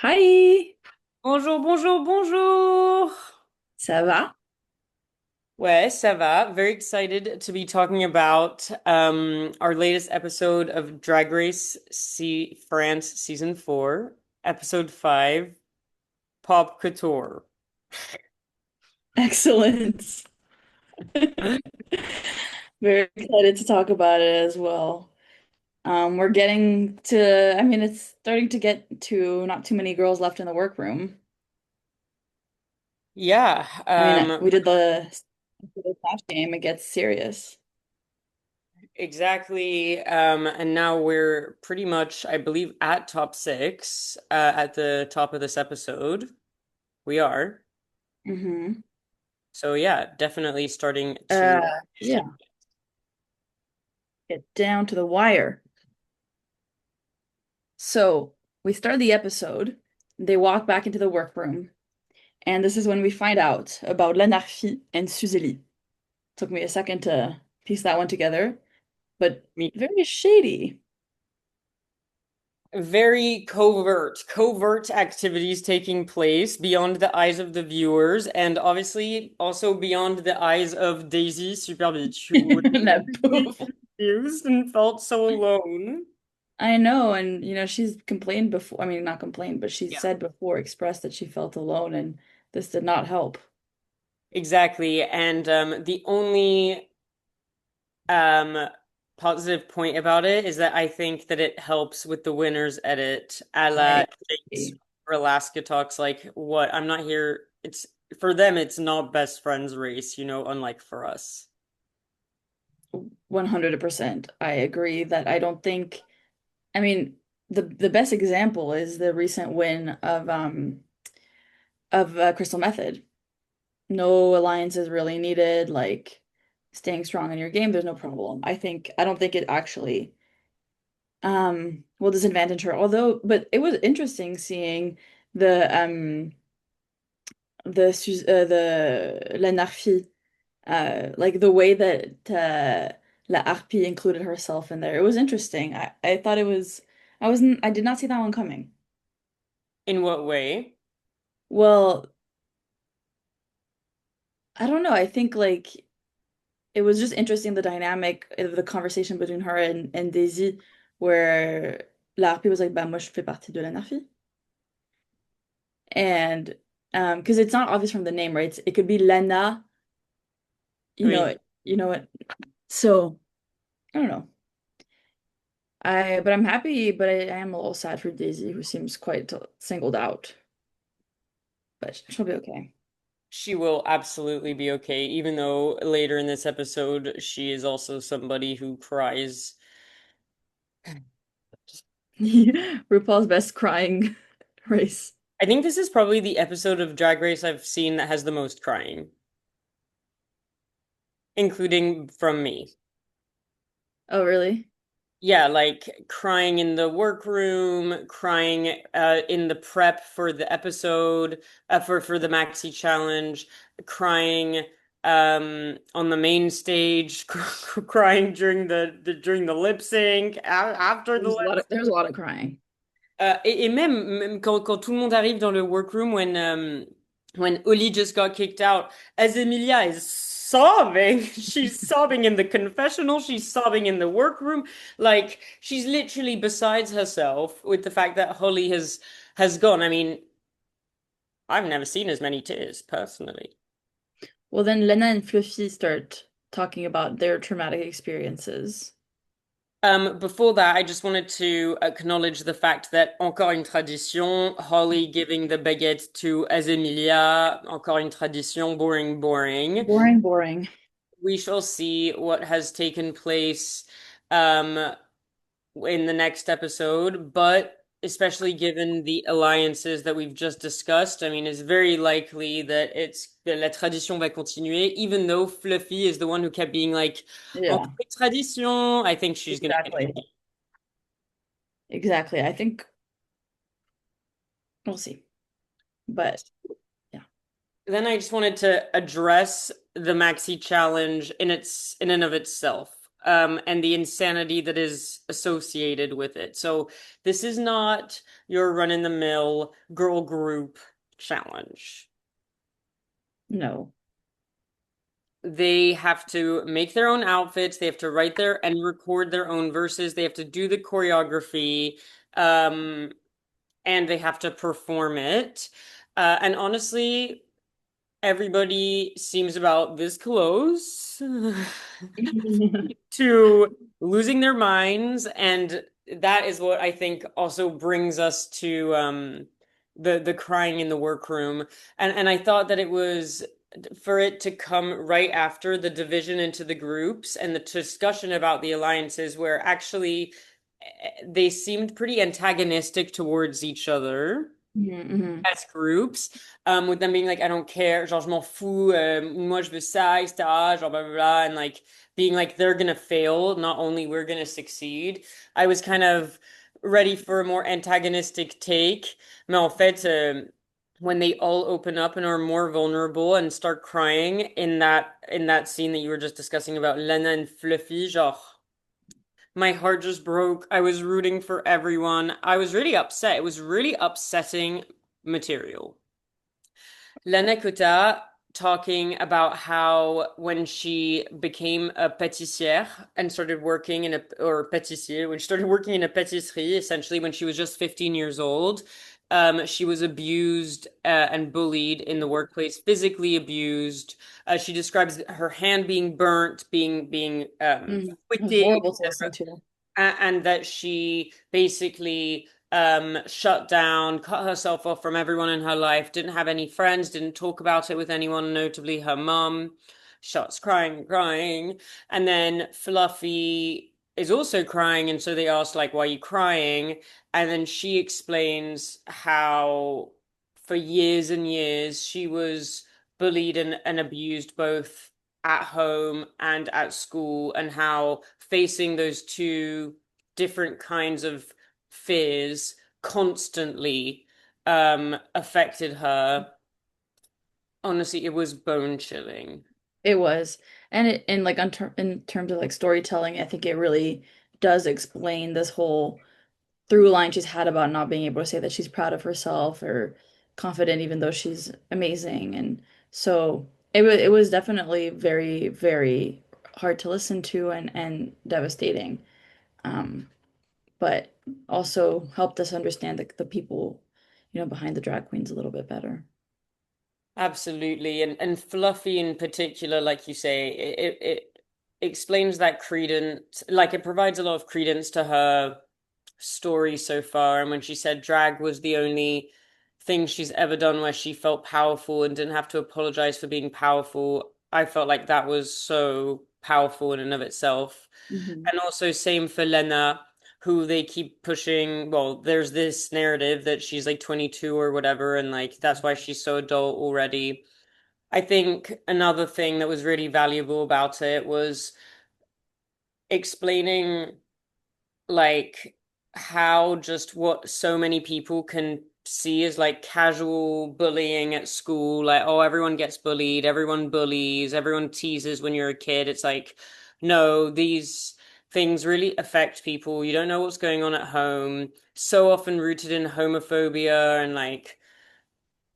Hi, Bonjour, bonjour, bonjour. ça va? Ouais, ça va. Very excited to be talking about our latest episode of Drag Race France Season 4, Episode 5, Pop Couture. Excellent. Very excited to talk about it as well. We're getting to, it's starting to get to not too many girls left in the workroom. Yeah, We did the Flash game, it gets serious. exactly. And now we're pretty much, I believe, at top six, at the top of this episode. We are. hmm So yeah, definitely starting Uh, to yeah, get down to the wire. So we start the episode. They walk back into the workroom, and this is when we find out about l'anarchie and Suzeli. Took me a second to piece that one together, but very shady. very covert activities taking place beyond the eyes of the viewers, and obviously also beyond the eyes of Daisy Super Beach, who was That really boob. confused and felt so alone. I know, and she's complained before. Not complained, but she Yeah, said before, expressed that she felt alone, and this did not help. exactly. And the only um positive point about it is that I think that it helps with the winner's edit, a I la Jake's agree. or Alaska talks like, what? I'm not here. It's for them, it's not best friends race, unlike for us. 100%. I agree that I don't think, I mean, the best example is the recent win of Crystal Method. No alliances really needed, like staying strong in your game, there's no problem. I don't think it actually will disadvantage her. Although, but it was interesting seeing the the l'anarchie, like the way that La Harpie included herself in there. It was interesting. I thought it was I did not see that one coming. In what way? Well, I don't know. I think like it was just interesting the dynamic of the conversation between her and Daisy, where La Harpie was like, bah moi je fais partie de l'anarchie. And because it's not obvious from the name, right? It could be Lena, you know Oui. it, you know it. So I don't know. But I'm happy, but I am a little sad for Daisy, who seems quite singled out. But she'll be okay. She will absolutely be okay, even though later in this episode, she is also somebody who cries. RuPaul's best crying race. I think this is probably the episode of Drag Race I've seen that has the most crying, including from me. Oh, really? Yeah, like crying in the workroom, crying in the prep for the episode, for the Maxi Challenge, crying on the main stage, crying during the lip sync, after the lip. There's a lot of crying. Et même quand tout le monde arrive dans le workroom, when Oli just got kicked out, as Emilia is sobbing. She's sobbing in the confessional, she's sobbing in the workroom. Like she's literally besides herself with the fact that Holly has gone. I mean, I've never seen as many tears personally. Well, then Lena and Fluffy start talking about their traumatic experiences. Before that, I just wanted to acknowledge the fact that encore une tradition, Holly giving the baguette to Azemilia, encore une tradition, boring, boring. Boring, boring. We shall see what has taken place um, in the next episode, but especially given the alliances that we've just discussed, I mean, it's very likely that la tradition va continuer, even though Fluffy is the one who kept being like, Yeah, encore une tradition. I think she's gonna get exactly. Exactly. I think we'll see. But yeah. Then I just wanted to address the maxi challenge in and of itself. and the insanity that is associated with it. So this is not your run-in-the-mill girl group challenge. No. They have to make their own outfits, they have to write their and record their own verses, they have to do the choreography, um, and they have to perform it. And honestly, everybody seems about this close to losing their minds, and that is what I think also brings us to the crying in the workroom. And I thought that it was for it to come right after the division into the groups and the discussion about the alliances, where actually they seemed pretty antagonistic towards each other Hmm. as groups, with them being like, I don't care, genre, je m'en fous, moi je veux ça, etc., genre, blah, blah, blah, and like being like, they're gonna fail, not only we're gonna succeed. I was kind of ready for a more antagonistic take, mais en fait, when they all open up and are more vulnerable and start crying in that scene that you were just discussing about Lena and Fluffy, genre, my heart just broke. I was rooting for everyone. I was really upset. It was really upsetting material. Lana talking about how when she became a pâtissière and started working in a or pâtissier when she started working in a pâtisserie, essentially when she was just 15 years old, she was abused and bullied in the workplace, physically abused. She describes her hand being burnt, being Mm. It was fouettée, horrible to listen to. and that she basically shut down, cut herself off from everyone in her life, didn't have any friends, didn't talk about it with anyone, notably her mum. Starts crying, crying. And then Fluffy is also crying. And so they ask, like, why are you crying? And then she explains how for years and years she was bullied and abused both at home and at school, and how facing those two different kinds of fears constantly affected her. Honestly, it was bone chilling. It was. And it in like in terms of like storytelling, I think it really does explain this whole through line she's had about not being able to say that she's proud of herself or confident even though she's amazing. And so it was definitely very, very hard to listen to and devastating. Um, but also helped us understand the people, behind the drag queens a little bit better. Absolutely. And Fluffy in particular, like you say, it explains that credence, like it provides a lot of credence to her story so far. And when she said drag was the only thing she's ever done where she felt powerful and didn't have to apologize for being powerful, I felt like that was so powerful in and of itself. Hmm. And also same for Lena, who they keep pushing. Well, there's this narrative that she's like 22 or whatever, and like that's why she's so adult already. I think another thing that was really valuable about it was explaining like how just what so many people can see as like casual bullying at school, like, oh, everyone gets bullied, everyone bullies, everyone teases when you're a kid. It's like, no, these things really affect people. You don't know what's going on at home. So often rooted in homophobia and like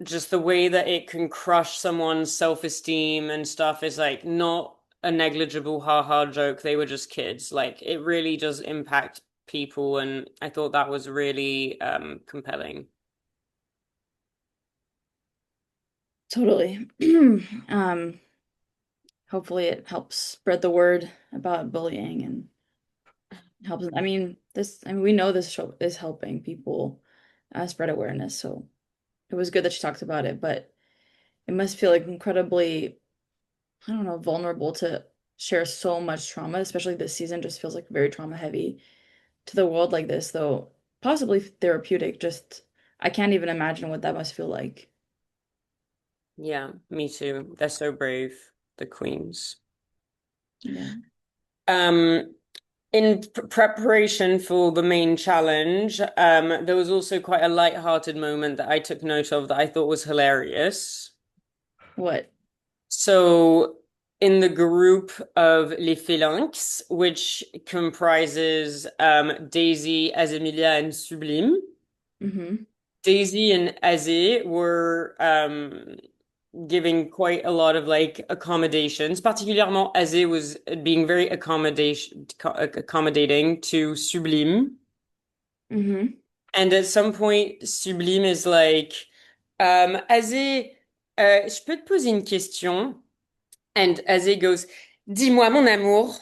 just the way that it can crush someone's self-esteem and stuff is like not a negligible haha joke. They were just kids. Like it really does impact people, and I thought that was really compelling. Totally. Um, Hopefully it helps spread the word about bullying and helps. I mean, we know this show is helping people spread awareness. So it was good that she talked about it, but it must feel like incredibly, I don't know, vulnerable to share so much trauma, especially this season just feels like very trauma heavy to the world like this, though possibly therapeutic. Just, I can't even imagine what that must feel like. Yeah, me too. They're so brave, the queens. Yeah. Um, in preparation for the main challenge, there was also quite a light-hearted moment that I took note of that I thought was hilarious. What? So in the group of Les Phalanx, which comprises Daisy, Azemilia, and Sublime. Hmm. Daisy and Azé were giving quite a lot of like accommodations. Particulièrement, Azé was being very accommodating to Sublime. Hmm. And at some point, Sublime is like, Azé, je peux te poser une question? And Azé goes, dis-moi, mon amour.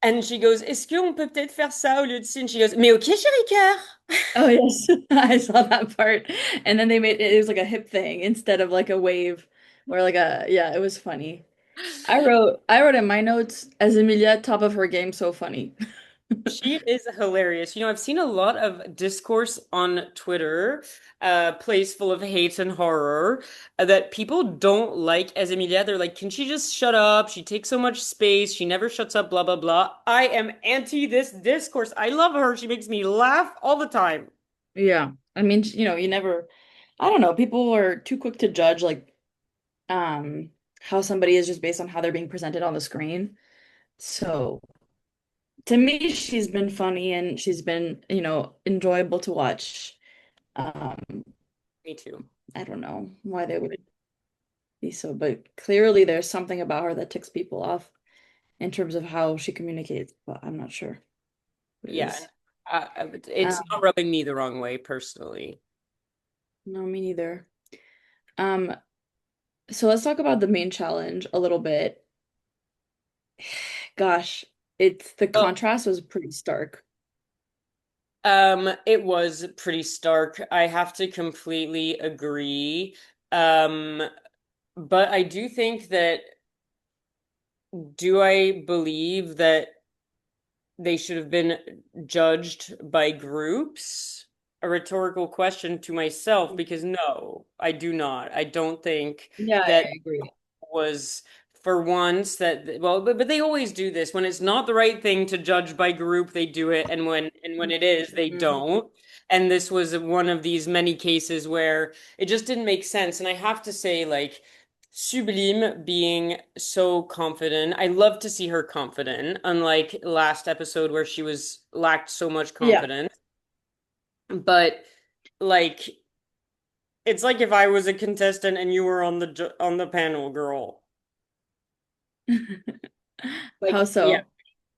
And she goes, est-ce qu'on peut peut-être faire ça au lieu de ci? And she goes, mais ok, chéri cœur. Oh yes, I saw that part. And then they made it was like a hip thing instead of like a wave or like a yeah, it was funny. I wrote in my notes as Emilia top of her game, so funny. She is hilarious. You know, I've seen a lot of discourse on Twitter, place full of hate and horror, that people don't like as Emilia. They're like, can she just shut up? She takes so much space. She never shuts up, blah, blah, blah. I am anti this discourse. I love her. She makes me laugh all the time. Yeah. I mean, you never I don't know, people are too quick to judge like how somebody is just based on how they're being presented on the screen. So to me, she's been funny and she's been, enjoyable to watch. Um, Me too. I don't know why they would be so, but clearly there's something about her that ticks people off in terms of how she communicates, but I'm not sure what it Yeah. And, is. it's Um, not rubbing me the wrong way personally. no, me neither. Um, so let's talk about the main challenge a little bit. Gosh, it's the Well, contrast was pretty stark. it was pretty stark. I have to completely agree. Um, but I do think that do I believe that they should have been judged by groups? A rhetorical question to myself because no, I do not. I don't think Yeah, that I agree. was for once that well but they always do this when it's not the right thing to judge by group they do it and when it is they Mhm. don't and this was one of these many cases where it just didn't make sense and I have to say like Sublime being so confident. I love to see her confident, unlike last episode where she was lacked so much Yeah. confidence. But like it's like if I was a contestant and you were on on the panel, girl. How Like, yeah, so?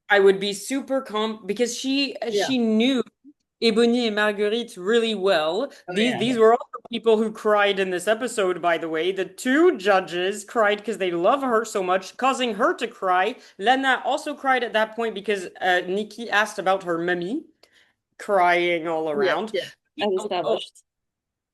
I would be super calm because Yeah. she knew Ebony and Marguerite really well. Oh These yeah. were all the people who cried in this episode, by the way. The two judges cried because they love her so much, causing her to cry. Lena also cried at that point because Nikki asked about her mummy, crying all Yes, around. yes. As established.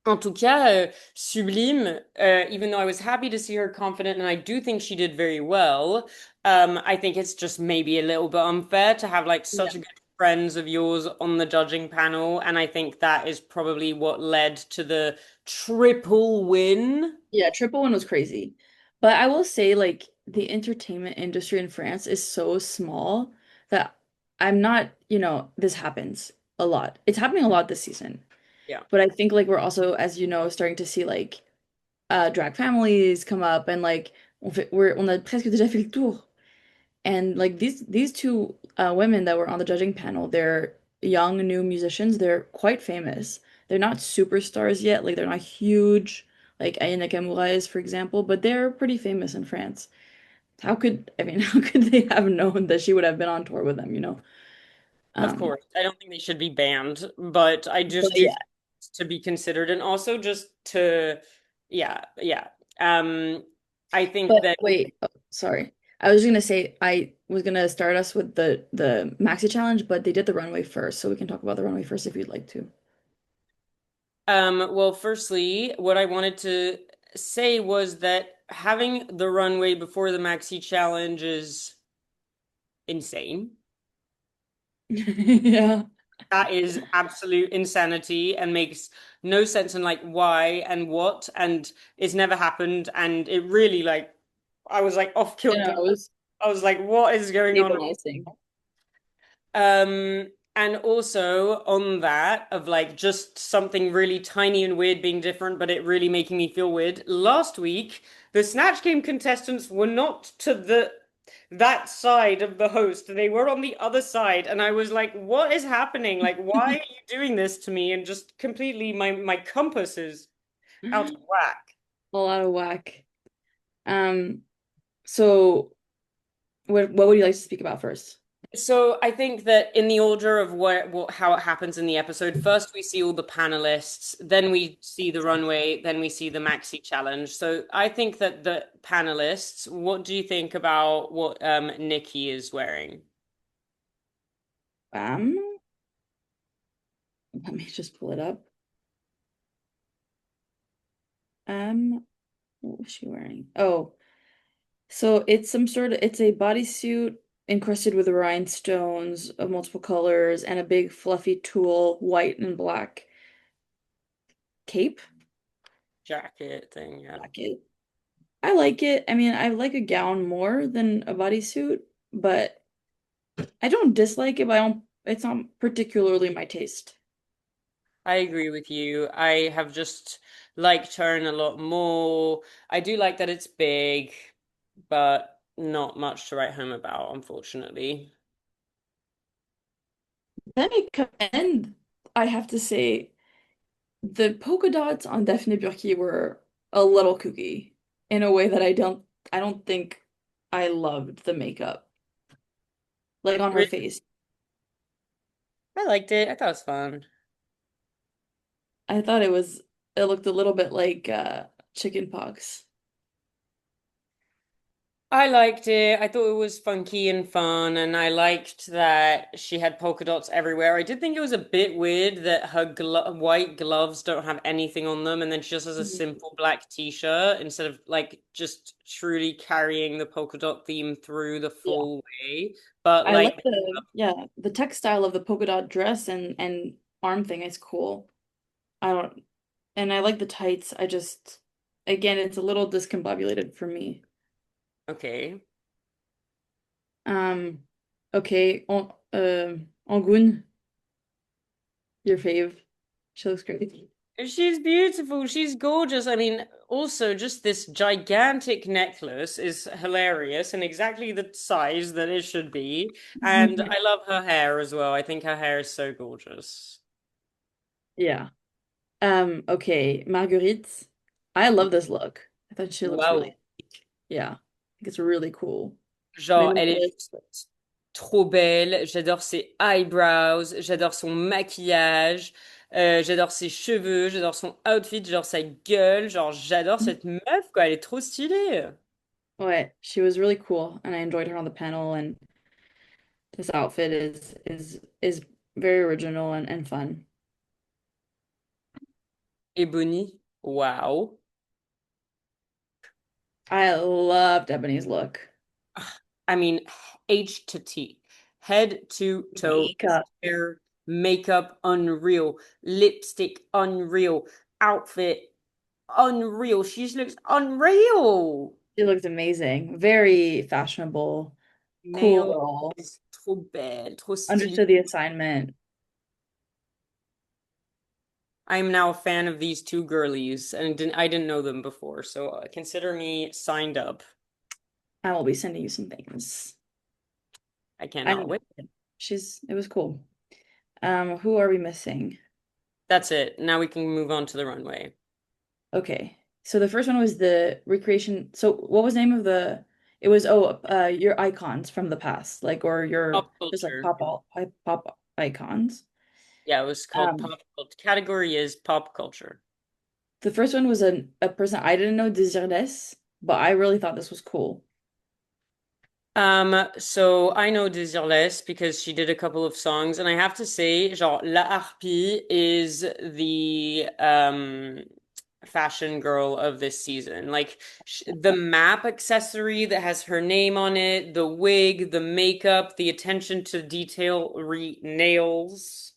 En tout cas, Sublime, even though I was happy to see her confident, and I do think she did very well, I think it's just maybe a little bit unfair to have like such Yeah. good friends of yours on the judging panel, and I think that is probably what led to the triple win. Yeah, triple one was crazy. But I will say, like, the entertainment industry in France is so small that I'm not, this happens a lot. It's happening a lot this season. Yeah, But I think like we're also, as you know, starting to see like drag families come up and like on a presque déjà fait le tour. And like these two women that were on the judging panel, they're young new musicians. They're quite famous. They're not superstars yet. Like they're not huge, like Ayana Nakamura is, for example, but they're pretty famous in France. I mean, how could they have known that she would have been on tour with them? of Um, course. I don't think they should be banned, but I but just do yeah, think it's to be considered, and also just to, yeah, yeah. Um, I think but that. wait, oh, sorry. I was gonna say I was gonna start us with the maxi challenge, but they did the runway first, so we can talk about the runway first if you'd like to. Well, firstly, what I wanted to say was that having the runway before the maxi challenge is insane. Yeah. That is absolute insanity and makes no sense and like why and what and it's never happened and it really like I was like off You know, kilter. it was I was like, what is going on? stabilizing. And also on that of like just something really tiny and weird being different, but it really making me feel weird. Last week, the Snatch Game contestants were not to the that side of the host. They were on the other side, and I was like, "What is happening? Like, why are you doing this to me?" And just completely, my compass is out of whack. All out of whack. Um, so what would you like to speak about first? So I think that in the order of how it happens in the episode, first we see all the panelists, then we see the runway, then we see the maxi challenge. So I think that the panelists, what do you think about what Nikki is wearing? Um, Let me just pull it up. What was she wearing? Oh, so it's a bodysuit encrusted with rhinestones of multiple colors and a big fluffy tulle, white and black cape Jacket thing, yeah. jacket. I like it. I mean, I like a gown more than a bodysuit, but I don't dislike it, but it's not particularly my taste. I agree with you. I have just liked her in a lot more. I do like that it's big, but not much to write home about, unfortunately. Then I have to say, the polka dots on Daphne Burki were a little kooky in a way that I don't think I loved the makeup. Like on her Really, face. I liked it. I thought it was fun. I thought it looked a little bit like chicken pox. I liked it. I thought it was funky and fun, and I liked that she had polka dots everywhere. I did think it was a bit weird that her white gloves don't have anything on them, and then she just has a Mhm. simple black t-shirt instead of like just truly carrying the polka dot theme through the Yeah. full way. But I like like, the textile of the polka dot dress and arm thing is cool. I don't and I like the tights. I just again it's a little discombobulated for me. okay. Um okay, Angoon, your fave. She looks great. She's beautiful. She's gorgeous. I mean, also just this gigantic necklace is hilarious and exactly the size that it should be. And I love her hair as well. I think her hair is so gorgeous. Yeah. Okay, Marguerite. I love this look. I thought she looks Wow. really, yeah. I think it's really cool. Genre, Maybe elle est juste trop belle. J'adore ses eyebrows. J'adore son maquillage. J'adore ses cheveux. J'adore son outfit. J'adore sa gueule. Genre, j'adore cette meuf, quoi. Elle est trop stylée. ouais, she was really cool and I enjoyed her on the panel and this outfit is very original and fun. Et Bonnie. Wow. I loved Ebony's look. I mean, H to T, head to toe, Makeup. hair, makeup, unreal, lipstick, unreal, outfit, unreal. She just looks unreal. She looked amazing. Very fashionable, cool Nails, girl. trop belle, trop stylée. Understood the assignment. I'm now a fan of these two girlies, and I didn't know them before, so consider me signed up. I will be sending you some things. I I cannot don't wait. know. It was cool. Who are we missing? That's it. Now we can move on to the runway. Okay. So the first one was the recreation. So what was the name of the it was your icons from the past, like or your Pop just like culture. pop icons. Yeah, it was called Um pop culture. Category is pop culture. the first one was a person I didn't know, Desireless, but I really thought this was cool. So I know Désirless because she did a couple of songs, and I have to say, genre, La Harpie is the fashion girl of this season. Like sh the map accessory that has her name on it, the wig, the makeup, the attention to detail, re nails.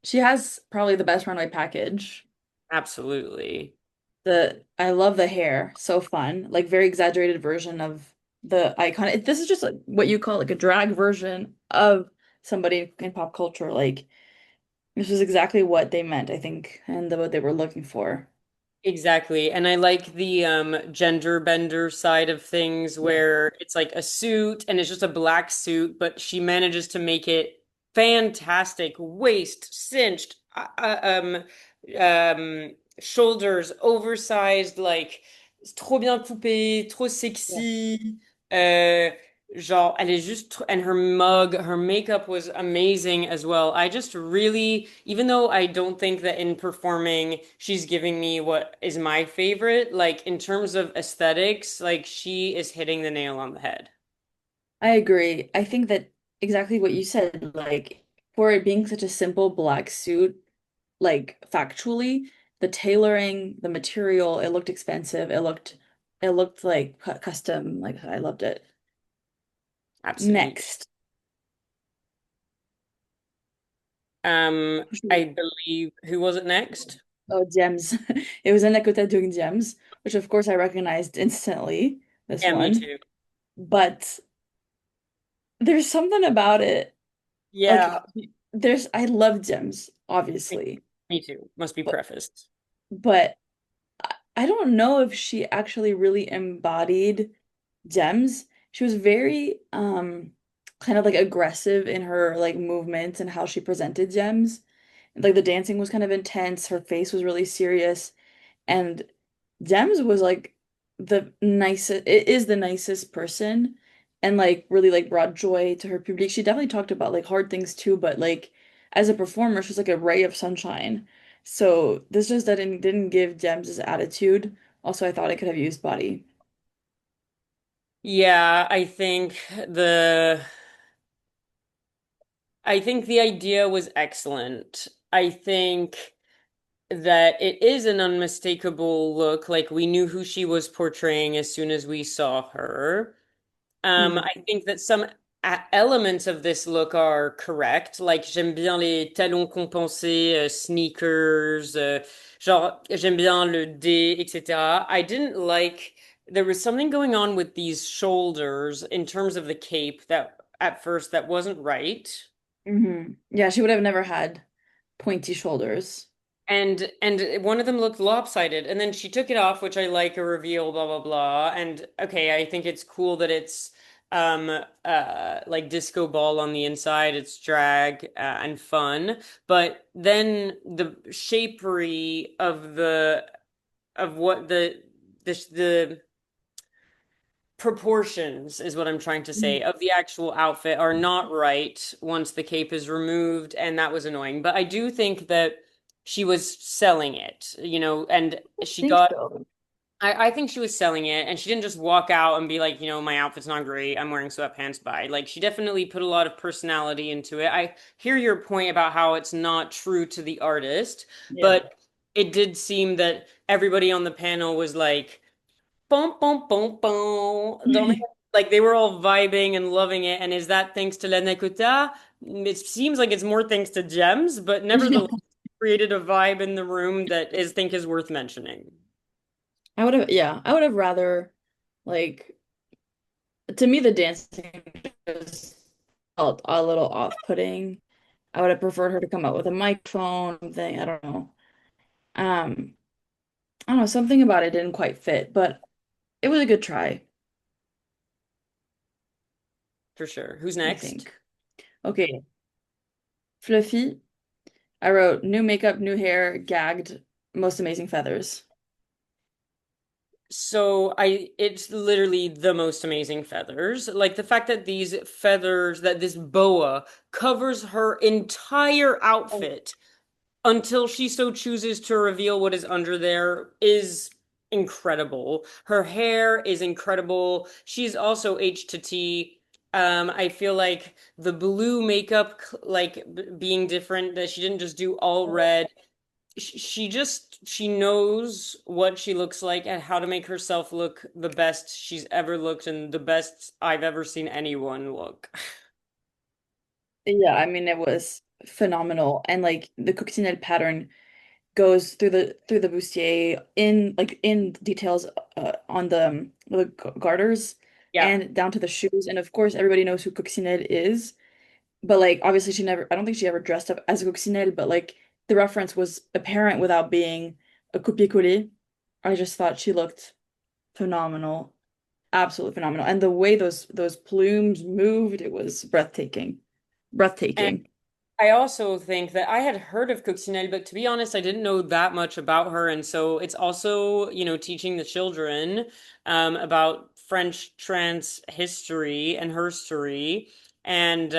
She has probably the best runway package. Absolutely. I love the hair, so fun, like very exaggerated version of the icon. This is just like what you call like a drag version of somebody in pop culture. Like this was exactly what they meant, I think, and what they were looking for. Exactly. And I like the gender bender side of things Yeah. where it's like a suit and it's just a black suit, but she manages to make it fantastic. Waist cinched, shoulders oversized, like trop bien coupé, trop Yeah. sexy. Genre, elle est juste, and her mug, her makeup was amazing as well. I just really, even though I don't think that in performing she's giving me what is my favorite, like in terms of aesthetics, like she is hitting the nail on the head. I agree. I think that exactly what you said, like for it being such a simple black suit, like factually, the tailoring, the material, it looked expensive. It looked like custom. Like I loved it. Absolutely. Next. I believe, who was it next? Oh, gems. It was Anekota doing gems, which of course I recognized instantly, this Yeah, me one. too. But there's something about it. Yeah, Like I love gems, me, obviously. me too. Must be But prefaced. but I don't know if she actually really embodied gems. She was very kind of like aggressive in her like movements and how she presented gems. Like the dancing was kind of intense, her face was really serious. And Dems was like the nicest, it is the nicest person and like really like brought joy to her public. She definitely talked about like hard things too, but like as a performer, she was like a ray of sunshine. So this just didn't give Dems his attitude. Also, I thought I could have used body. Yeah, I think the idea was excellent. I think that it is an unmistakable look. Like we knew who she was portraying as soon as we saw her. Mhm. I think that some elements of this look are correct. Like j'aime bien les talons compensés, sneakers, genre j'aime bien le D, etc. I didn't like there was something going on with these shoulders in terms of the cape that at first that wasn't right. Yeah, she would have never had pointy shoulders. And one of them looked lopsided, and then she took it off, which I like a reveal, blah blah blah. And okay, I think it's cool that it's like disco ball on the inside. It's drag and fun, but then the shapery of what the proportions is what I'm trying to say Mhm. of the actual outfit are not right once the cape is removed, and that was annoying. But I do think that she was selling it, and I she think got so. I think she was selling it, and she didn't just walk out and be like, my outfit's not great. I'm wearing sweatpants. Bye. Like she definitely put a lot of personality into it. I hear your point about how it's not true to the artist, Yeah. but it did seem that everybody on the panel was like, boom, boom, boom, boom. Don't they, like they were all vibing and loving it. And is that thanks to La Nekota? It seems like it's more thanks to Gems, but nevertheless, created a vibe in the room that is think is worth mentioning. I would have rather like to me the dancing just felt a little off-putting. I would have preferred her to come out with a microphone thing. I don't know. Um, I don't know, something about it didn't quite fit, but it was a good try, For sure. Who's I next? think. Okay, Fluffy. I wrote new makeup, new hair, gagged, most amazing feathers. So it's literally the most amazing feathers. Like the fact that these feathers, that this boa covers her entire Oh. outfit until she so chooses to reveal what is under there is incredible. Her hair is incredible. She's also H to T. I feel like the blue makeup, like being different, that she didn't just do all red. She knows what she looks like and how to make herself look the best she's ever looked and the best I've ever seen anyone look. Yeah, I mean it was phenomenal. And like the coccinelle pattern goes through the bustier in like in details on the garters Yeah. and down to the shoes. And of course, everybody knows who Coccinelle is. but like obviously she never, I don't think she ever dressed up as a coccinelle, but like the reference was apparent without being a copier-coller. I just thought she looked phenomenal, absolutely phenomenal. And the way those plumes moved, it was breathtaking. Breathtaking. I also think that I had heard of Coccinelle, but to be honest, I didn't know that much about her. And so it's also, teaching the children about French trans history and herstory and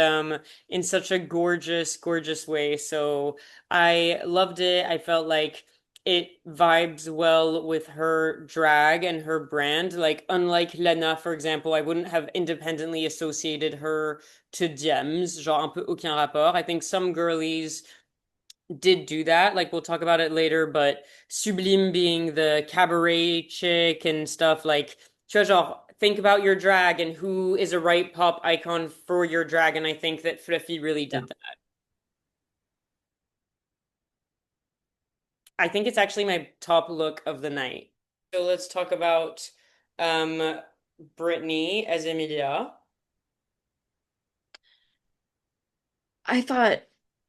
in such a gorgeous, gorgeous way. So I loved it. I felt like it vibes well with her drag and her brand. Like, unlike Lena, for example, I wouldn't have independently associated her to gems, genre un peu aucun rapport. I think some girlies did do that, like we'll talk about it later, but Sublime being the cabaret chick and stuff, like, tu vois, genre, think about your drag and who is a right pop icon for your drag, and I think that Fluffy really Yeah. did that. I think it's actually my top look of the night. So let's talk about um Brittany as Emilia. I thought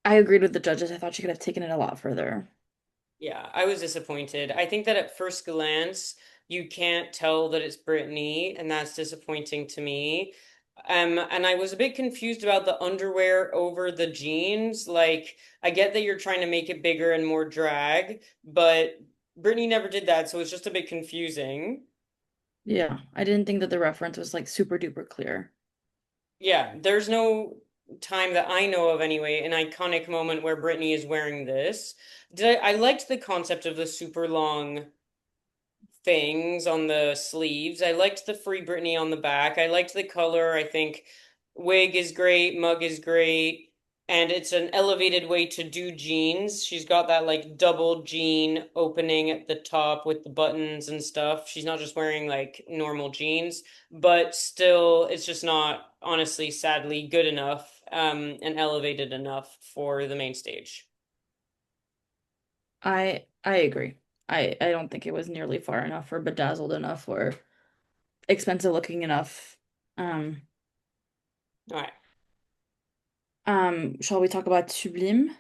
I agreed with the judges. I thought she could have taken it a lot further. Yeah, I was disappointed. I think that at first glance, you can't tell that it's Britney, and that's disappointing to me. And I was a bit confused about the underwear over the jeans. Like, I get that you're trying to make it bigger and more drag, but Britney never did that, so it's just a bit confusing. Yeah, I didn't think that the reference was like super duper clear. Yeah, there's no time that I know of anyway, an iconic moment where Britney is wearing this. I liked the concept of the super long things on the sleeves. I liked the Free Britney on the back. I liked the color. I think wig is great, mug is great, and it's an elevated way to do jeans. She's got that like double jean opening at the top with the buttons and stuff. She's not just wearing like normal jeans, but still it's just not honestly sadly good enough and elevated enough for the main stage. I agree. I don't think it was nearly far enough or bedazzled enough or expensive looking enough. Um, All right. shall we talk about Sublime?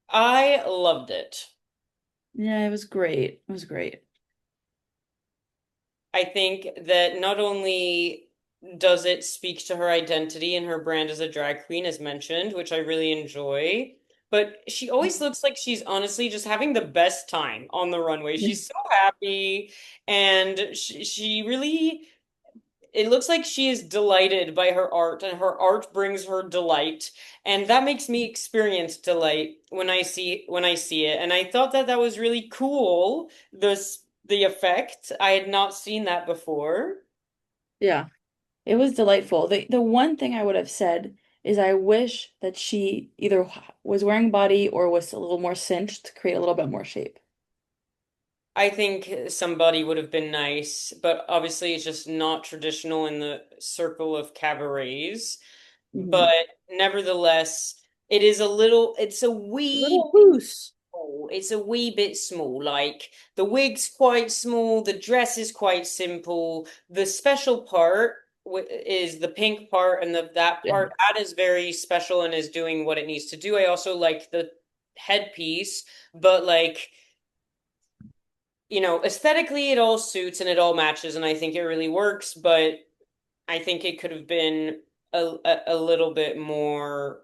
I loved it. Yeah, it was great. It was great. I think that not only does it speak to her identity and her brand as a drag queen, as mentioned, which I really enjoy, but she always looks like she's honestly just having the best time on the runway. Yeah. She's so happy, and she really, it looks like she is delighted by her art, and her art brings her delight, and that makes me experience delight when I see it. And I thought that that was really cool. The effect. I had not seen that before. Yeah, it was delightful. The one thing I would have said is I wish that she either was wearing body or was a little more cinched to create a little bit more shape. I think somebody would have been nice, but obviously it's just not traditional in the circle of cabarets. Hmm. But nevertheless, it is a little, it's a A wee little loose. small. It's a wee bit small. Like the wig's quite small, the dress is quite simple. The special part is the pink part, and that Yeah. part that is very special and is doing what it needs to do. I also like the headpiece, but like, aesthetically it all suits and it all matches, and I think it really works, but I think it could have been a little bit more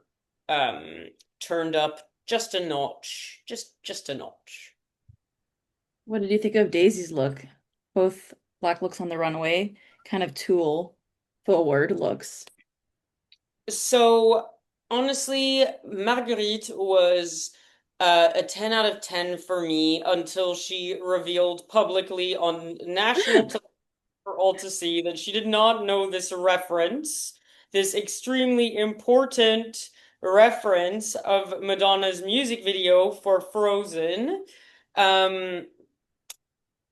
um turned up just a notch. Just a notch. What did you think of Daisy's look? Both black looks on the runway, kind of tulle forward looks. So honestly, Marguerite was a 10 out of 10 for me until she revealed publicly on national television for all to see that she did not know this reference, this extremely important reference of Madonna's music video for Frozen. Um,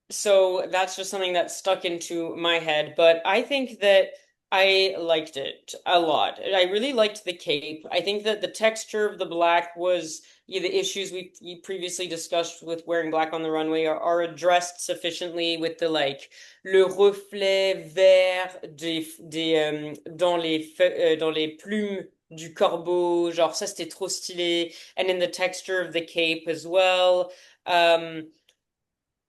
so that's just something that stuck into my head, but I think that I liked it a lot. I really liked the cape. I think that the texture of the black was, yeah, the issues we previously discussed with wearing black on the runway are addressed sufficiently with the like le reflet vert dans les plumes du corbeau. Genre, ça, c'était trop stylé. And in the texture of the cape as well. Um,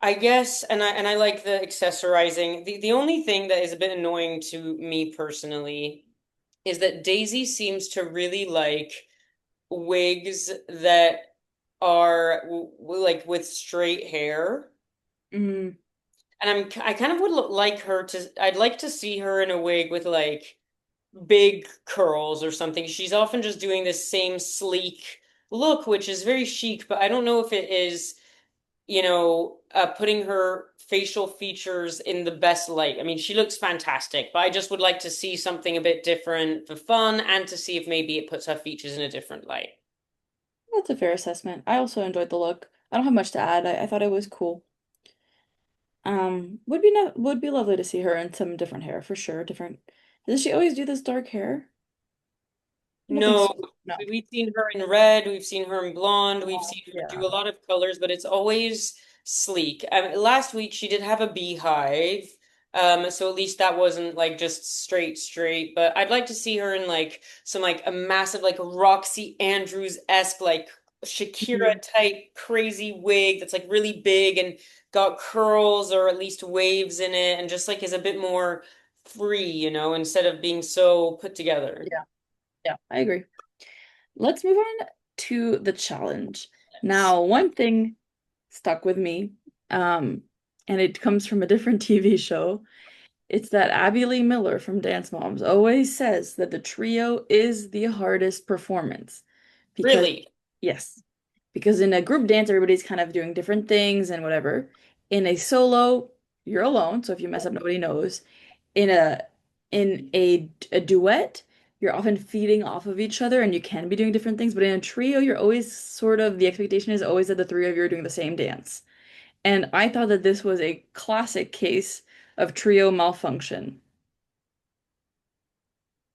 I guess, and I like the accessorizing. The only thing that is a bit annoying to me personally is that Daisy seems to really like wigs that are like with straight hair. Mm, And I kind of would like her to I'd like to see her in a wig with like big curls or something. She's often just doing this same sleek look, which is very chic, but I don't know if it is, putting her facial features in the best light. I mean, she looks fantastic, but I just would like to see something a bit different for fun and to see if maybe it puts her features in a different light. that's a fair assessment. I also enjoyed the look. I don't have much to add. I thought it was cool. Would be no would be lovely to see her in some different hair for sure. Different. Does she always do this dark hair? I don't think No, so. No. we've seen her in red, we've seen her in blonde, we've Oh, seen her yeah. do a lot of colors, but it's always sleek. Last week she did have a beehive, so at least that wasn't like just straight. But I'd like to see her in like some like a massive like Roxy Andrews-esque like Shakira Mhm. type crazy wig that's like really big and got curls or at least waves in it, and just like is a bit more free, instead of being so put together. Yeah, yeah, I agree. Let's move on to the challenge. Now, one thing stuck with me, um, and it comes from a different TV show. It's that Abby Lee Miller from Dance Moms always says that the trio is the hardest performance because, Really? yes, because in a group dance, everybody's kind of doing different things and whatever. In a solo, you're alone, so if you mess up, nobody knows. In a duet, you're often feeding off of each other and you can be doing different things, but in a trio, you're always sort of the expectation is always that the three of you are doing the same dance. And I thought that this was a classic case of trio malfunction.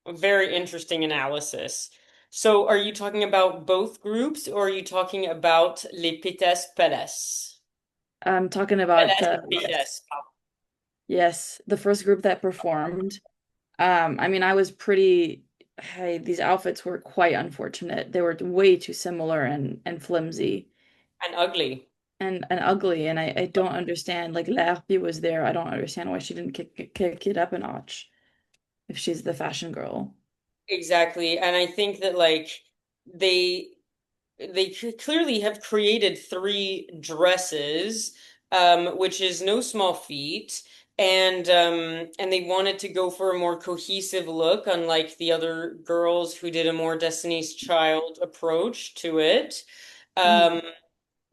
A very interesting analysis. So, are you talking about both groups or are you talking about les Pites Peles? I'm talking about Peles et yes, Pites. yes, the first group that performed. I mean, I was pretty, hey, these outfits were quite unfortunate. They were way too similar and flimsy And ugly. and ugly. And I don't understand. Like L'Herpie was there. I don't understand why she didn't kick it up a notch if she's the fashion girl. Exactly. And I think that like they clearly have created three dresses, which is no small feat. And they wanted to go for a more cohesive look, unlike the other girls who did a more Destiny's Child approach to it. Mhm. Um,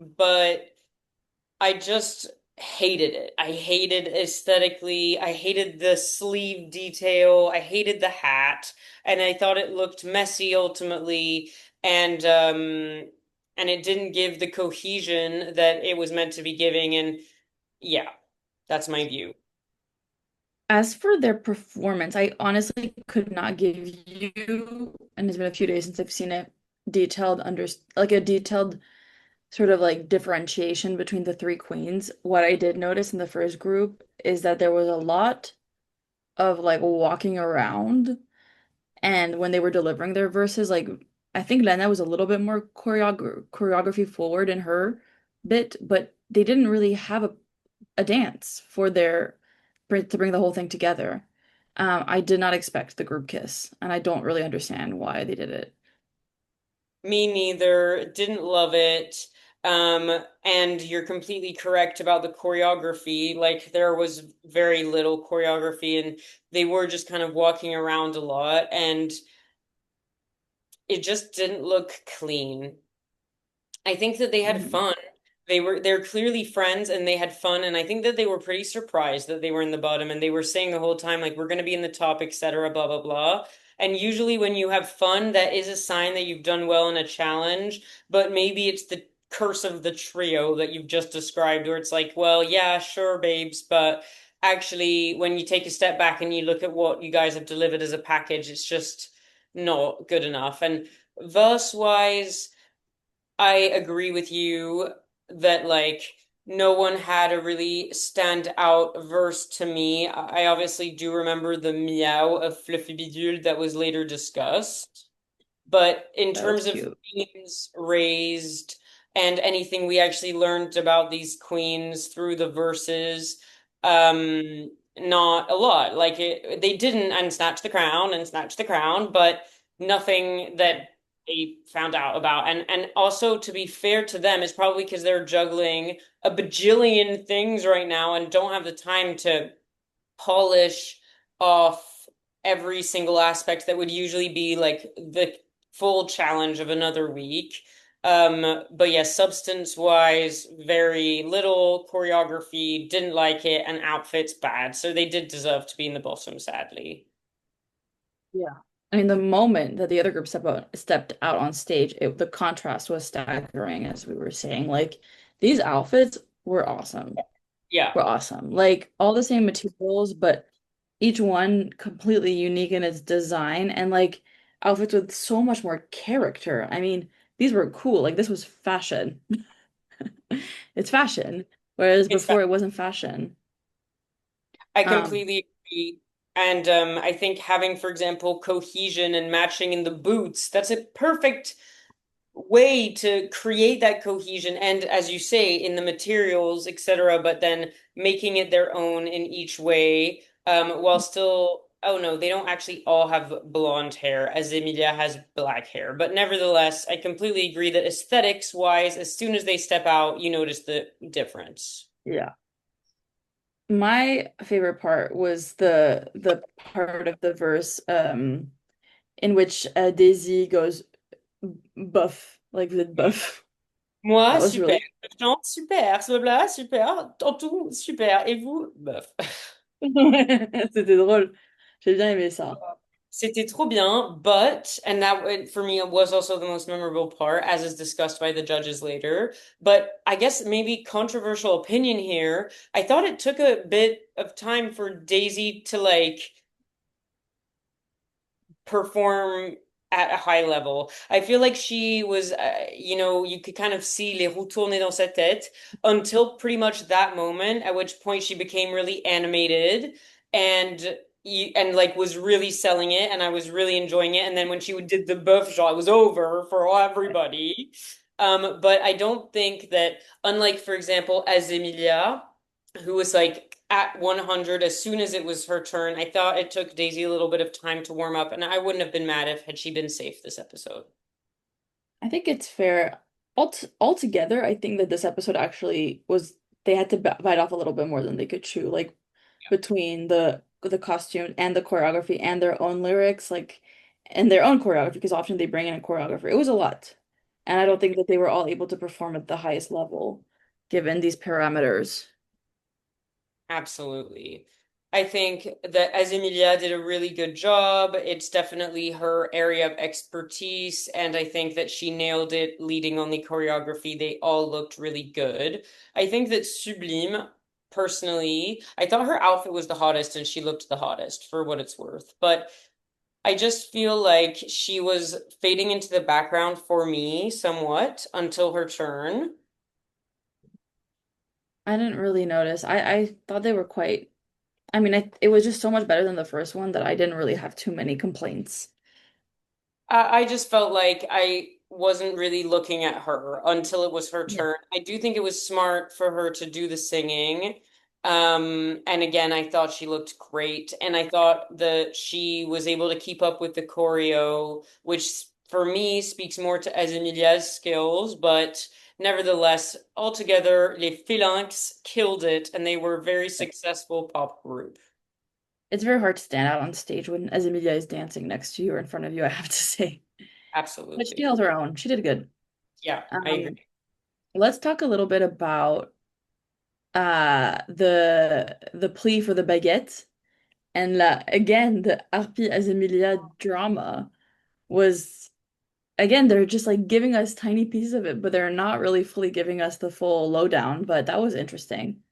but I just hated it. I hated aesthetically. I hated the sleeve detail. I hated the hat, and I thought it looked messy ultimately, and um and it didn't give the cohesion that it was meant to be giving. And yeah, that's my view. As for their performance, I honestly could not give you, and it's been a few days since I've seen it, detailed under like a detailed sort of like differentiation between the three queens. What I did notice in the first group is that there was a lot of like walking around, and when they were delivering their verses, like I think Lena was a little bit more choreography forward in her bit, but they didn't really have a dance for to bring the whole thing together. I did not expect the group kiss, and I don't really understand why they did it. Me neither. Didn't love it. And you're completely correct about the choreography. Like there was very little choreography and they were just kind of walking around a lot and it just didn't look clean. I think that they had Mhm. fun. They're clearly friends and they had fun and I think that they were pretty surprised that they were in the bottom and they were saying the whole time like we're going to be in the top, etc., blah blah blah. And usually when you have fun, that is a sign that you've done well in a challenge, but maybe it's the curse of the trio that you've just described where it's like, well, yeah, sure, babes, but actually when you take a step back and you look at what you guys have delivered as a package, it's just not good enough. And verse wise, I agree with you that like no one had a really stand out verse to me. I obviously do remember the meow of Fluffy Bidule that was later discussed. But in That was terms of cute. themes raised and anything we actually learned about these queens through the verses, not a lot. Like they didn't unsnatch the crown and snatch the crown, but nothing that they found out about. And also to be fair to them, it's probably because they're juggling a bajillion things right now and don't have the time to polish off every single aspect that would usually be like the full challenge of another week. But yes, substance wise, very little choreography, didn't like it, and outfits bad. So they did deserve to be in the bottom, sadly. Yeah. I mean, the moment that the other group stepped out on stage, the contrast was staggering, as we were saying. Like, these outfits were awesome. Yeah, Were awesome. Like, all the same materials, but each one completely unique in its design and like outfits with so much more character. I mean, these were cool. Like, this was fashion. It's fashion, whereas it's before it wasn't fashion. I Um, completely agree. And I think having, for example, cohesion and matching in the boots, that's a perfect way to create that cohesion and as you say in the materials etc but then making it their own in each way while still oh no they don't actually all have blonde hair as Emilia has black hair but nevertheless I completely agree that aesthetics wise as soon as they step out you notice the difference. yeah. My favorite part was the part of the verse in which Daisy goes buff, like the buff. Moi That was super really je chante super blabla super en tout super et vous bof. c'était drôle. J'ai bien aimé ça. C'était trop bien, but, and that for me was also the most memorable part, as is discussed by the judges later. But I guess maybe controversial opinion here. I thought it took a bit of time for Daisy to like perform at a high level. I feel like she was, you could kind of see les roues tourner dans sa tête until pretty much that moment, at which point she became really animated and like was really selling it, and I was really enjoying it. And then when she did the buff shot, it was over for everybody. But I don't think that, unlike, for example, as Emilia, who was like at 100 as soon as it was her turn. I thought it took Daisy a little bit of time to warm up, and I wouldn't have been mad if had she been safe this episode. I think it's fair. Altogether, I think that this episode actually was they had to bite off a little bit more than they could chew. Like between the costume and the choreography and their own lyrics, like and their own choreography, because often they bring in a choreographer. It was a lot. And I don't think that they were all able to perform at the highest level given these parameters. Absolutely. I think that as Emilia did a really good job. It's definitely her area of expertise, and I think that she nailed it leading on the choreography. They all looked really good. I think that Sublime, personally, I thought her outfit was the hottest and she looked the hottest for what it's worth. But I just feel like she was fading into the background for me somewhat until her turn. I didn't really notice. I thought they were quite I mean, it was just so much better than the first one that I didn't really have too many complaints. I just felt like I wasn't really looking at her until it was her Yeah. turn. I do think it was smart for her to do the singing. And again, I thought she looked great, and I thought that she was able to keep up with the choreo, which for me speaks more to Emilia's skills, but nevertheless, altogether, Les Phalanx killed it, and they were a very successful pop group. It's very hard to stand out on stage when Emilia is dancing next to you or in front of you, I have to say. But she Absolutely. held her own. She did good. Yeah, I Um, agree. let's talk a little bit about the plea for the baguette. And again, the Harpy as Emilia drama was again, they're just like giving us tiny pieces of it, but they're not really fully giving us the full lowdown. But that was interesting.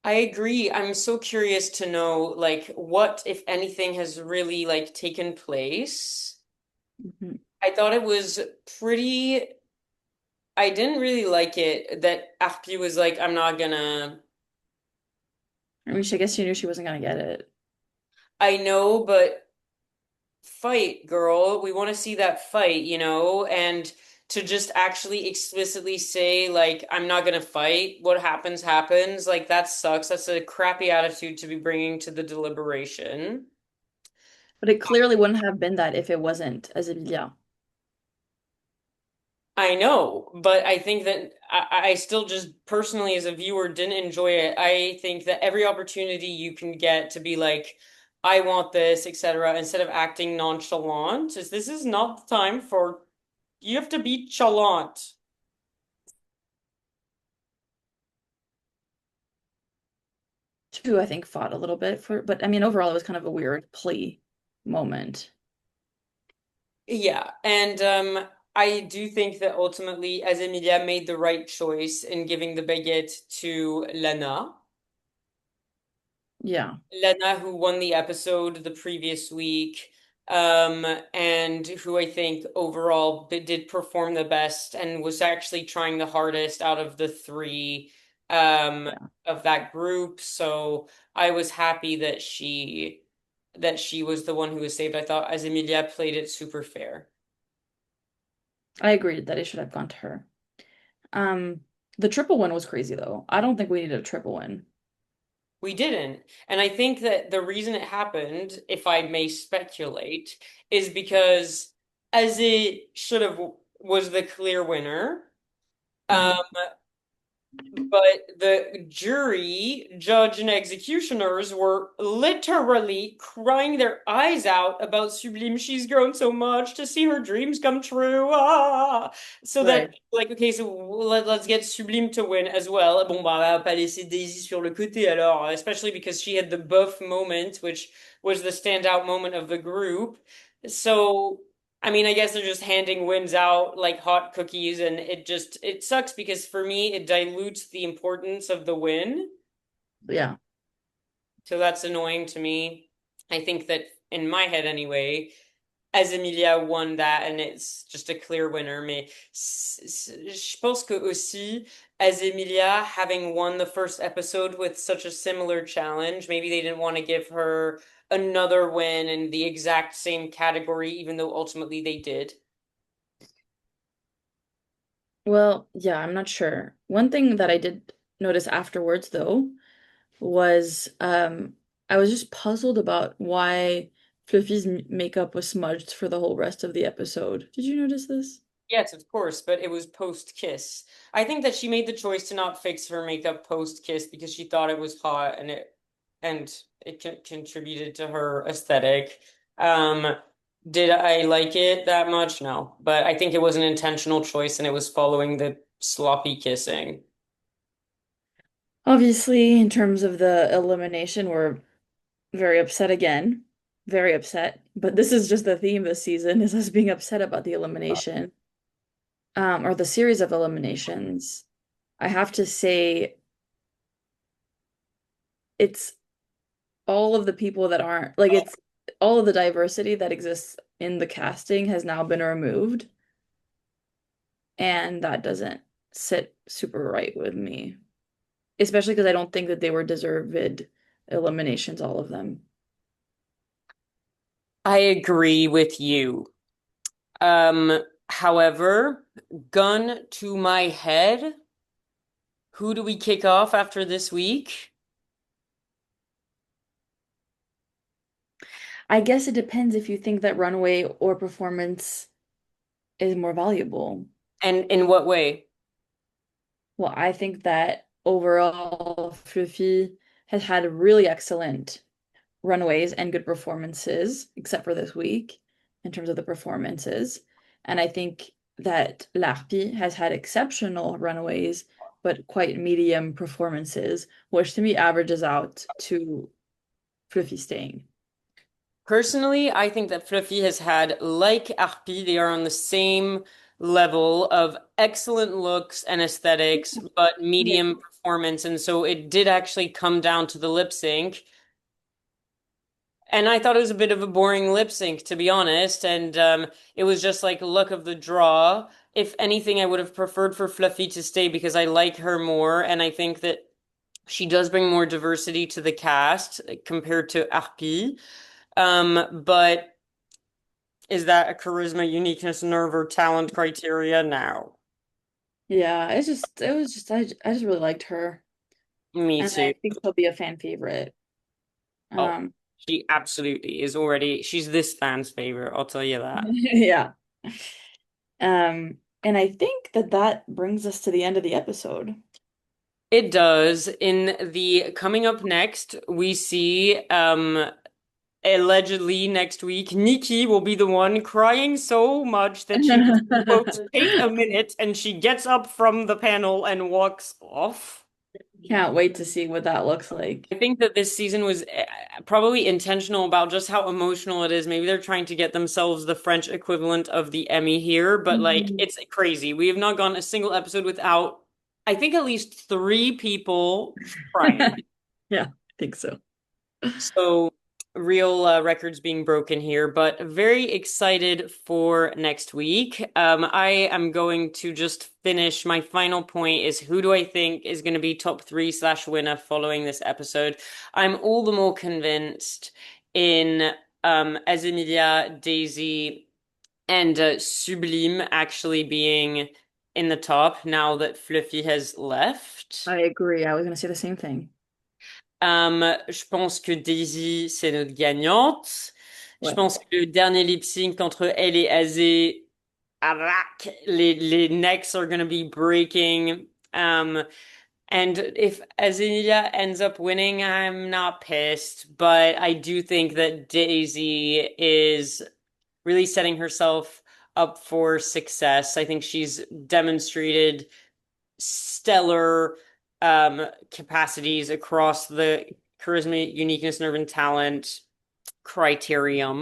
I agree. I'm so curious to know like what, if anything, has really like taken place. Mhm. I thought it was pretty, I didn't really like it that after was like, I'm not gonna, I mean, I guess she knew she wasn't gonna get it. I know, but fight, girl. We want to see that fight, and to just actually explicitly say, like, I'm not gonna fight. What happens, happens. Like, that sucks. That's a crappy attitude to be bringing to the deliberation. But it clearly wouldn't have been that if it wasn't Azealia. I know, but I think that I still just personally, as a viewer, didn't enjoy it. I think that every opportunity you can get to be like, I want this, etc., instead of acting nonchalant, is this is not the time for you have to be chalant. Two, I think, fought a little bit for, but I mean, overall, it was kind of a weird plea moment. Yeah, and I do think that ultimately, as Emilia made the right choice in giving the baguette to Lana. Yeah, Lena, who won the episode the previous week, and who I think overall did perform the best and was actually trying the hardest out of the three um, yeah, of that group. So I was happy that she was the one who was saved. I thought as Emilia played it super fair. I agreed that it should have gone to her. Um, the triple win was crazy though. I don't think we needed a triple win. We didn't. And I think that the reason it happened, if I may speculate, is because as it should have was the clear winner. Um, Mhm. but the jury, judge, and executioners were literally crying their eyes out about Sublime. She's grown so much to see her dreams come true. Ah! So that, Right. like, okay, so let's get Sublime to win as well. Bon, bah, on va pas laisser Daisy sur le côté alors, especially because she had the buff moment, which was the standout moment of the group. So I mean, I guess they're just handing wins out like hot cookies, and it sucks because for me it dilutes the importance of the win. Yeah, So that's annoying to me. I think that in my head anyway, as Emilia won that and it's just a clear winner. Mais je pense que aussi, as Emilia having won the first episode with such a similar challenge, maybe they didn't want to give her another win in the exact same category, even though ultimately they did. well, yeah, I'm not sure. One thing that I did notice afterwards, though, was I was just puzzled about why Fluffy's makeup was smudged for the whole rest of the episode. Did you notice this? Yes, of course, but it was post kiss. I think that she made the choice to not fix her makeup post kiss because she thought it was hot and it contributed to her aesthetic. Um, did I like it that much? No, but I think it was an intentional choice and it was following the sloppy kissing. Obviously, in terms of the elimination, we're very upset again. Very upset. But this is just the theme this season, is us being upset about the elimination, or the series of eliminations. I have to say, it's all of the people that aren't like it's all of the diversity that exists in the casting has now been removed, and that doesn't sit super right with me, especially because I don't think that they were deserved eliminations, all of them. I agree with you. However, gun to my head, who do we kick off after this week? I guess it depends if you think that runway or performance is more valuable. And in what way? Well, I think that overall, Fluffy has had really excellent runways and good performances, except for this week in terms of the performances. And I think that Larpi has had exceptional runways, but quite medium performances, which to me averages out to Fluffy staying. Personally, I think that Fluffy has had, like Arpi, they are on the same level of excellent looks and aesthetics, but Yeah. medium performance. And so it did actually come down to the lip sync. And I thought it was a bit of a boring lip sync, to be honest. And it was just like luck of the draw. If anything, I would have preferred for Fluffy to stay because I like her more. And I think that she does bring more diversity to the cast compared to Arpi. But Is that a charisma, uniqueness, nerve, or talent criteria? No. Yeah, it was just I just really liked her, Me and too. I think she'll be a fan favorite. Oh, Um, she absolutely is already, she's this fan's favorite, I'll tell you that. yeah. And I think that that brings us to the end of the episode. It does. In the coming up next, we see allegedly next week, Nikki will be the one crying so much that she has to, quote, take a minute and she gets up from the panel and walks off. Can't wait to see what that looks like. I think that this season was probably intentional about just how emotional it is. Maybe they're trying to get themselves the French equivalent of the Emmy here, but like Mhm. it's crazy. We have not gone a single episode without, I think, at least three people crying. Yeah, I think so. So real records being broken here, but very excited for next week. I am going to just finish. My final point is who do I think is going to be top three slash winner following this episode? I'm all the more convinced in as Emilia, Daisy, and Sublime actually being in the top now that Fluffy has left. I agree. I was gonna say the same thing. Je pense que Daisy, c'est notre gagnante. Je Ouais. pense que le dernier lip sync entre elle et Azé, Arak, les necks are going to be breaking. And if Azealia ends up winning, I'm not pissed, but I do think that Daisy is really setting herself up for success. I think she's demonstrated stellar capacities across the charisma, uniqueness, nerve, and talent criteria,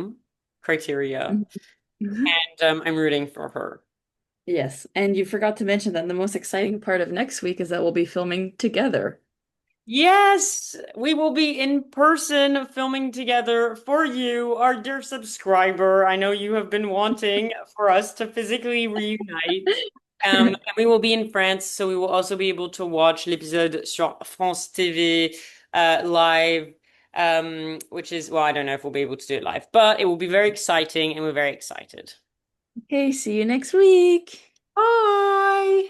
Mhm. and I'm rooting for her. Yes, and you forgot to mention that the most exciting part of next week is that we'll be filming together. Yes, we will be in person filming together for you, our dear subscriber. I know you have been wanting for us to physically reunite. And we will be in France, so we will also be able to watch l'épisode sur France TV live, which is, well, I don't know if we'll be able to do it live, but it will be very exciting, and we're very excited. Okay, see you next week. Bye!